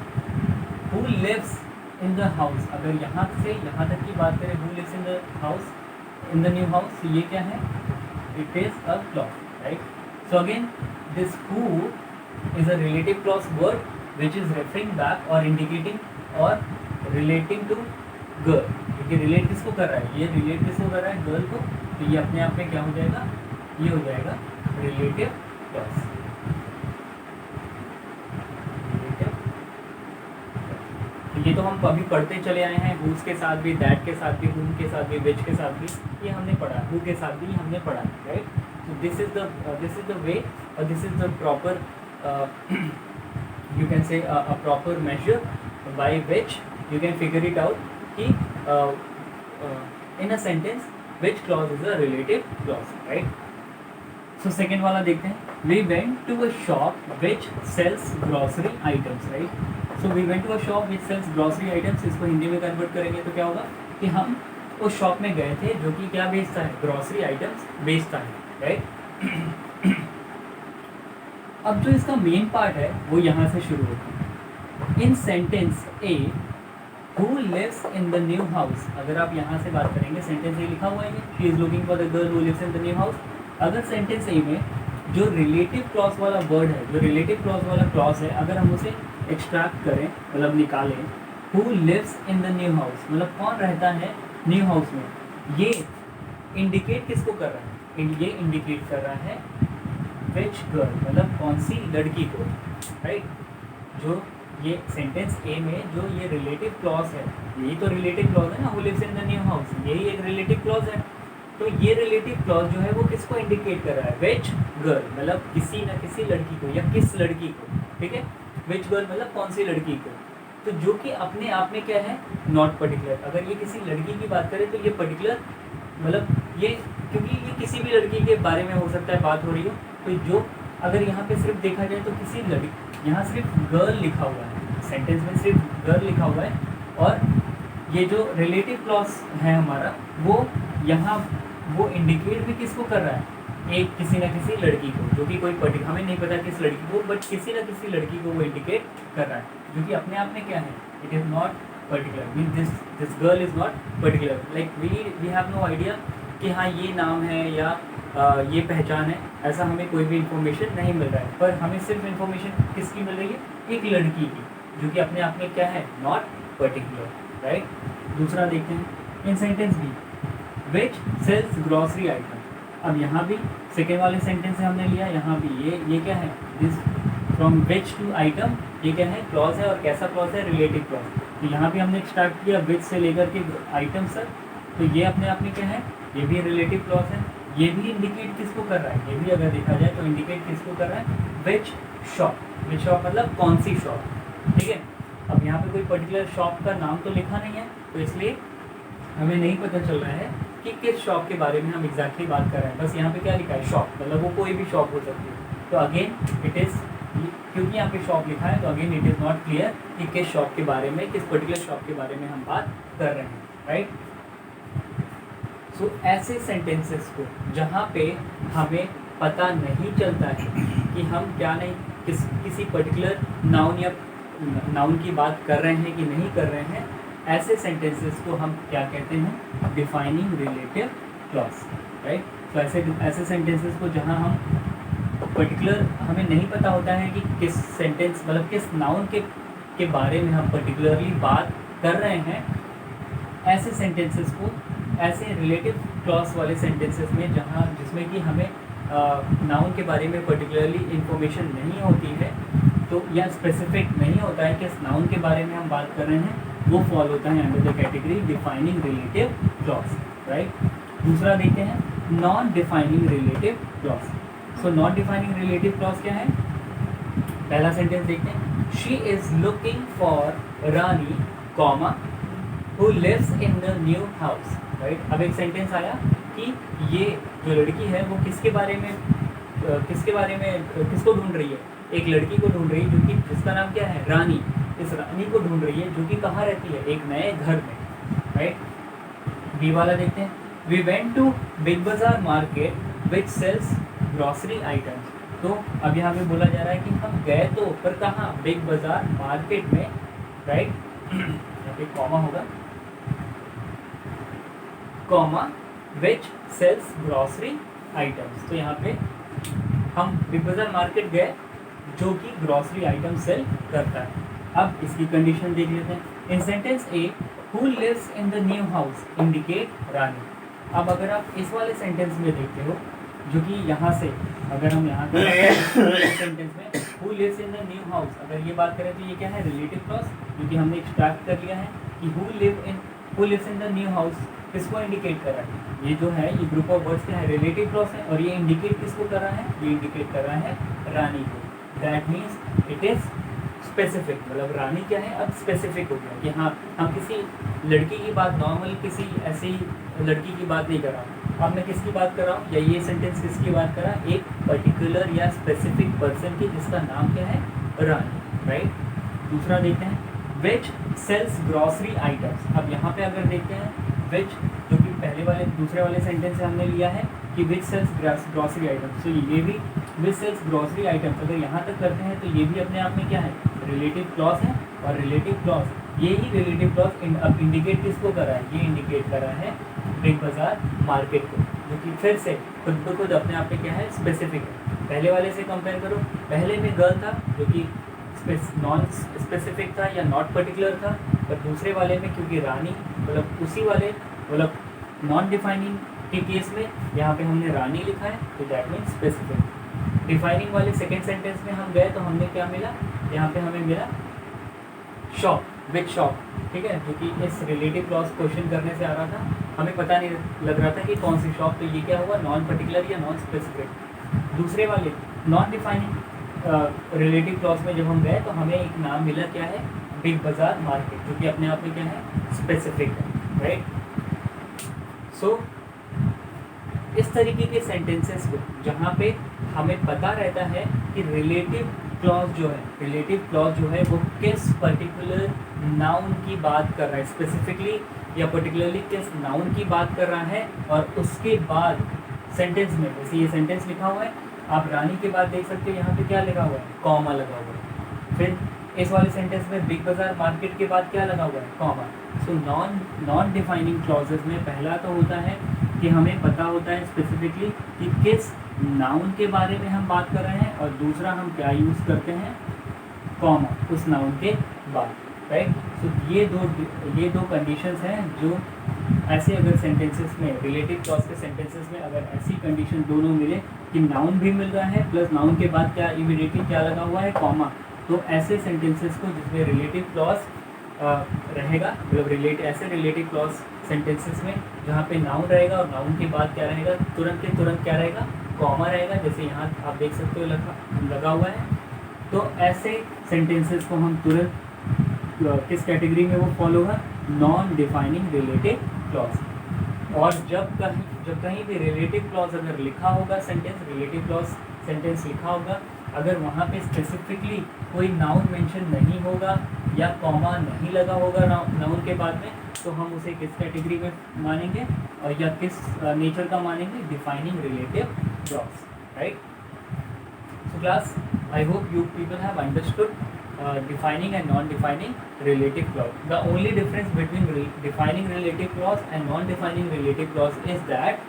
Who lives in the house, अगर यहाँ से यहाँ तक की बात करें, who lives in the house, in the new house, ये क्या है? It is a clause, right. So again, this who is a relative clause word which is referring back or indicating or relating to girl. क्योंकि relate किसको कर रहा है? ये relate किसको कर रहा है? girl को. तो ये अपने आप में क्या हो जाएगा? ये हो जाएगा relative clause. ये तो हम अभी पढ़ते चले आए हैं, whose के साथ भी, that के साथ भी, whom के साथ भी, which के साथ भी, ये हमने पढ़ा. who के साथ भी हमने पढ़ा, right? So this is the way, or this is the proper you can say a proper measure by which you can figure it out कि in a sentence which clause is a relative clause, right. So second वाला देखते हैं. We went to a shop which sells grocery items, right. So we went to a shop which sells grocery items. इसको हिंदी में convert करेंगे तो क्या होगा कि हम उस शॉप में गए थे जो कि क्या बेचता है? ग्रॉसरी आइटम्स बेचता है, राइट. अब जो इसका मेन पार्ट है वो यहाँ से शुरू होता है. In sentence A, who lives in the new house, अगर आप यहाँ से बात करेंगे, सेंटेंस ए लिखा हुआ है, she is looking for the girl who lives in the new house. अगर सेंटेंस ए में जो रिलेटिव क्लॉज वाला वर्ड है, जो रिलेटिव क्लॉज वाला क्लॉज है, अगर हम उसे एक्सट्रैक्ट करें, मतलब निकालें, who lives in the new house, मतलब कौन रहता है न्यू हाउस में, ये इंडिकेट किसको कर रहा है? ये इंडिकेट कर रहा है विच गर्ल, मतलब कौन सी लड़की को, राइट. जो ये सेंटेंस ए में जो ये रिलेटिव क्लॉज है, यही तो रिलेटिव क्लॉज है ना, who lives in the new house, यही एक रिलेटिव क्लॉज है. तो ये रिलेटिव क्लॉज जो है वो किसको इंडिकेट कर रहा है? विच गर्ल, मतलब किसी न किसी लड़की को या किस लड़की को, ठीक है. विच गर्ल मतलब कौन सी लड़की को, तो जो कि अपने आप में क्या है? Not particular. अगर ये किसी लड़की की बात करें तो ये पर्टिकुलर, मतलब ये, क्योंकि ये किसी भी लड़की के बारे में हो सकता है बात हो रही हो, तो जो अगर यहाँ पे सिर्फ देखा जाए तो किसी लड़की, यहाँ सिर्फ गर्ल लिखा हुआ है, सेंटेंस में सिर्फ गर्ल लिखा हुआ है, और ये जो रिलेटिव क्लॉज है हमारा, वो यहाँ वो इंडिकेट भी किसको कर रहा है? एक किसी न किसी लड़की को, जो कि कोई पर्टिकुलर, हमें नहीं पता किस लड़की को, बट किसी न किसी लड़की को वो इंडिकेट कर रहा है, जो कि अपने आप में क्या है? It is not particular. Mean this girl is not particular. Like we have no idea कि हाँ ये नाम है या ये पहचान है, ऐसा हमें कोई भी इंफॉर्मेशन नहीं मिल रहा है, पर हमें सिर्फ इंफॉर्मेशन किसकी मिल रही है? एक लड़की की, जो कि अपने आप में क्या है? Not particular, right. दूसरा देखते हैं, in sentence B, which sells grocery item. अब यहाँ भी सेकेंड वाले सेंटेंस से हमने लिया, यहाँ भी ये क्या है? This from which to item, ये क्या है? क्लॉज है, और कैसा क्लॉज है? Relative clause. तो यहाँ पे हमने स्टार्ट किया विच से लेकर के आइटम तक, तो ये अपने आप में क्या है, ये भी रिलेटिव क्लॉज है। ये भी इंडिकेट किसको कर रहा है, ये भी अगर देखा जाए तो इंडिकेट किसको कर रहा है, विच शॉप। विच शॉप मतलब कौन सी शॉप, ठीक है। अब यहाँ पे कोई पर्टिकुलर शॉप का नाम तो लिखा नहीं है, तो इसलिए हमें नहीं पता चल रहा है कि किस शॉप के बारे में हम एग्जैक्टली बात कर रहे हैं। बस यहाँ पे क्या लिखा है, शॉप, मतलब वो कोई भी शॉप हो सकती है। तो अगेन इट इज़, क्योंकि यहाँ पे शॉप लिखा है तो again it is not clear कि किस शॉप के बारे में, किस पर्टिकुलर शॉप के बारे में हम बात कर रहे हैं, राइट। सो ऐसे सेंटेंसेस को जहाँ पे हमें पता नहीं चलता है कि हम क्या नहीं किसी पर्टिकुलर नाउन या नाउन की बात कर रहे हैं कि नहीं कर रहे हैं, ऐसे सेंटेंसेस को हम क्या कहते हैं, डिफाइनिंग रिलेटिव क्लॉज, राइट। तो ऐसे सेंटेंसेस को जहाँ हम पर्टिकुलर हमें नहीं पता होता है कि किस सेंटेंस मतलब किस नाउन के बारे में हम पर्टिकुलरली बात कर रहे हैं, ऐसे सेंटेंसेस को, ऐसे रिलेटिव क्लॉज वाले सेंटेंसेस में जहाँ जिसमें कि हमें नाउन के बारे में पर्टिकुलरली इंफॉर्मेशन नहीं होती है, तो या स्पेसिफिक नहीं होता है किस नाउन के बारे में हम बात कर रहे हैं, वो फॉल होता है under the category defining relative clause, right. दूसरा देखते हैं non defining relative clause. So non defining relative clause क्या है, पहला सेंटेंस देखते हैं, she is looking for Rani comma who lives in the new house, right. अब एक सेंटेंस आया कि ये जो लड़की है वो किसके बारे में किसको ढूंढ रही है, एक लड़की को ढूंढ रही है जो कि जिसका नाम क्या है, रानी। इस रानी को ढूंढ रही है जो कि कहाँ रहती है, एक नए घर में, राइट। बी वाला देखते हैं, we went to Big Bazaar market which sells grocery items. तो अब यहाँ पे बोला जा रहा है कि हम गए तो, पर कहाँ, बिग बाजार मार्केट में, राइट। यहाँ पे कॉमा होगा, कॉमा विच सेल्स ग्रॉसरी आइटम्स। तो यहाँ पे हम बिग बाजार मार्केट गए जो कि ग्रॉसरी आइटम सेल करता है। अब इसकी कंडीशन देख लेते हैं। In sentence A, who lives in the new house indicate Rani. अब अगर आप इस वाले सेंटेंस में देखते हो, जो कि यहाँ से अगर हम यहाँ सेंटेंस में who lives in the new house अगर ये बात करें तो ये क्या है, रिलेटिव क्लॉज, क्योंकि हमने एक्सट्रैक्ट कर लिया है कि who lives in the new house किसको इंडिकेट कर रहा है, ये जो है ये ग्रुप ऑफ वर्ड्स क्या है, रिलेटिव क्लॉज है, और ये इंडिकेट किसको कर रहा है, ये इंडिकेट कर रहा है रानी को। That means it is specific, मतलब रानी क्या है, अब स्पेसिफिक हो गया कि हाँ हम किसी लड़की की बात, नॉर्मल किसी ऐसी लड़की की बात नहीं कर रहा, अब मैं किसकी बात कर रहा हूँ, या ये सेंटेंस किसकी बात कर रहा है, एक पर्टिकुलर या स्पेसिफिक पर्सन की जिसका नाम क्या है, रानी, राइट। दूसरा देखते हैं, विच सेल्स ग्रॉसरी आइटम्स। अब यहाँ पे अगर देखते हैं विच, जो कि पहले वाले दूसरे वाले सेंटेंस से हमने लिया है कि विच सेल्स ग्रॉसरी आइटम्स, तो ये भी विच सेल्स ग्रॉसरी आइटम्स अगर यहाँ तक करते हैं तो ये भी अपने आप में क्या है, रिलेटिव क्लॉज है। और रिलेटिव क्लॉज, ये ही रिलेटिव क्लॉज अब इंडिकेट किसको कर रहा है, ये इंडिकेट कर रहा है बिग बाजार मार्केट को, जो कि फिर से खुद ब खुद अपने आप में क्या है, स्पेसिफिक है। पहले वाले से कंपेयर करो, पहले में गर्ल था जो कि नॉन स्पेसिफिक था या नॉट पर्टिकुलर था, पर दूसरे वाले में क्योंकि रानी, मतलब उसी वाले मतलब नॉन डिफाइनिंग के केस में यहाँ पे हमने रानी लिखा है, तो दैट मीन्स स्पेसिफिक। डिफाइनिंग वाले सेकेंड सेंटेंस में हम गए तो हमने क्या मिला, यहाँ पे हमें मिला शॉप, विच शॉप, ठीक है, जो कि इस रिलेटिव क्लॉज क्वेश्चन करने से आ रहा था, हमें पता नहीं लग रहा था कि कौन सी शॉप, तो ये क्या हुआ, नॉन पर्टिकुलर या नॉन स्पेसिफिक। दूसरे वाले नॉन डिफाइनिंग रिलेटिव क्लॉज में जब हम गए तो हमें एक नाम मिला, क्या है, बिग बाजार मार्केट, जो कि अपने आप में क्या है, स्पेसिफिक है, राइट। सो इस तरीके के सेंटेंसेस को जहाँ पे हमें पता रहता है कि रिलेटिव क्लॉज जो है, रिलेटिव क्लॉज जो है वो किस पर्टिकुलर नाउन की बात कर रहा है, स्पेसिफिकली या पर्टिकुलरली किस नाउन की बात कर रहा है, और उसके बाद सेंटेंस में, जैसे ये सेंटेंस लिखा हुआ है, आप रानी के बाद देख सकते हो यहाँ पे क्या लगा हुआ है, कॉमा लगा हुआ है। फिर इस वाले सेंटेंस में बिग बाजार मार्केट के बाद क्या लगा हुआ है, कॉमा। सो नॉन डिफाइनिंग क्लॉजेज में पहला तो होता है कि हमें पता होता है स्पेसिफिकली कि किस नाउन के बारे में हम बात कर रहे हैं, और दूसरा हम क्या यूज़ करते हैं, कॉमा, उस नाउन के बाद, राइट। सो ये दो कंडीशंस हैं जो ऐसे अगर सेंटेंसेस में, रिलेटिव क्लॉज के सेंटेंसेस में अगर ऐसी कंडीशन दोनों मिले कि नाउन भी मिल रहा है प्लस नाउन के बाद क्या इमीडिएटली क्या लगा हुआ है, कॉमा, तो ऐसे सेंटेंसेस को जिसमें रिलेटिव क्लॉज रहेगा, मतलब ऐसे रिलेटिव क्लॉज सेंटेंसेस में जहाँ पे नाउन रहेगा और नाउन के बाद क्या रहेगा, तुरंत के तुरंत क्या रहेगा, कॉमा रहेगा, जैसे यहाँ आप देख सकते हो लगा हुआ है। तो ऐसे सेंटेंसेस को हम तुरंत किस कैटेगरी में वो फॉलो है, नॉन डिफाइनिंग रिलेटिव क्लॉज। और जब कहीं भी रिलेटिव क्लॉज अगर लिखा होगा, रिलेटिव क्लॉज सेंटेंस लिखा होगा, अगर वहाँ पे स्पेसिफिकली कोई नाउन मेंशन नहीं होगा या कॉमा नहीं लगा होगा नाउन के बाद में, तो हम उसे किस कैटेगरी में मानेंगे या किस नेचर का मानेंगे, defining relative clause, right. So class, I hope you people have understood defining and non-defining relative clause. The only difference between defining relative clause and non-defining relative clause is that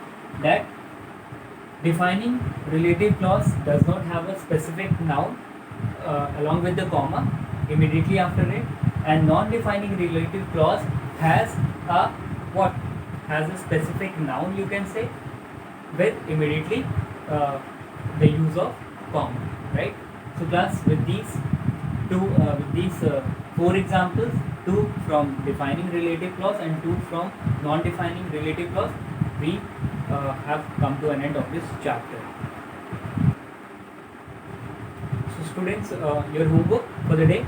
defining relative clause does not have a specific noun along with the comma immediately after it, and non-defining relative clause has a specific noun, you can say, with immediately the use of comma, right. So class, with these four examples, two from defining relative clause and two from non-defining relative clause, we have come to an end of this chapter. So students, your homework for the day.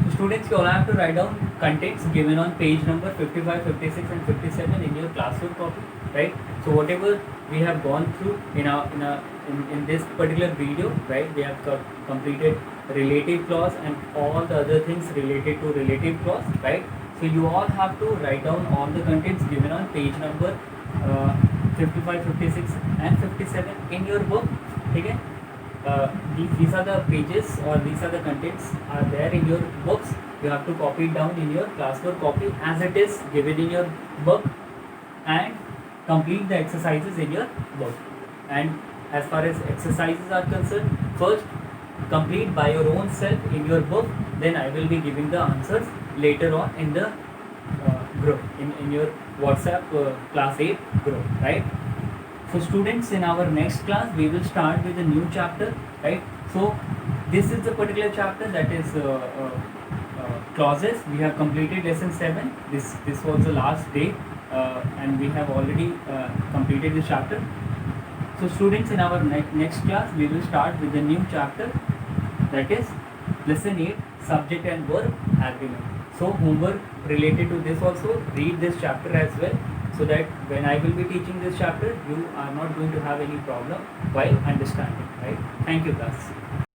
So students, you all have to write down contents given on page number 55, 56 and 57 in your classroom copy, right. So whatever we have gone through in this particular video, right, we have completed relative clause and all the other things related to relative clause, right. So you all have to write down all the contents given on page number 55, 56 and 57 in your book, okay. These are the pages or these are the contents are there in your books. You have to copy it down in your classwork copy as it is given in your book and complete the exercises in your book. And as far as exercises are concerned, first complete by your own self in your book, then I will be giving the answers later on in the group, in your WhatsApp class 8 group, right. So students, in our next class we will start with a new chapter, right. So this is the particular chapter, that is clauses. We have completed lesson 7. This was the last day and we have already completed this chapter. So students, in our next class we will start with a new chapter, that is lesson 8, subject and verb agreement. So homework related to this also, read this chapter as well, so that when I will be teaching this chapter, you are not going to have any problem while understanding, right. Thank you class.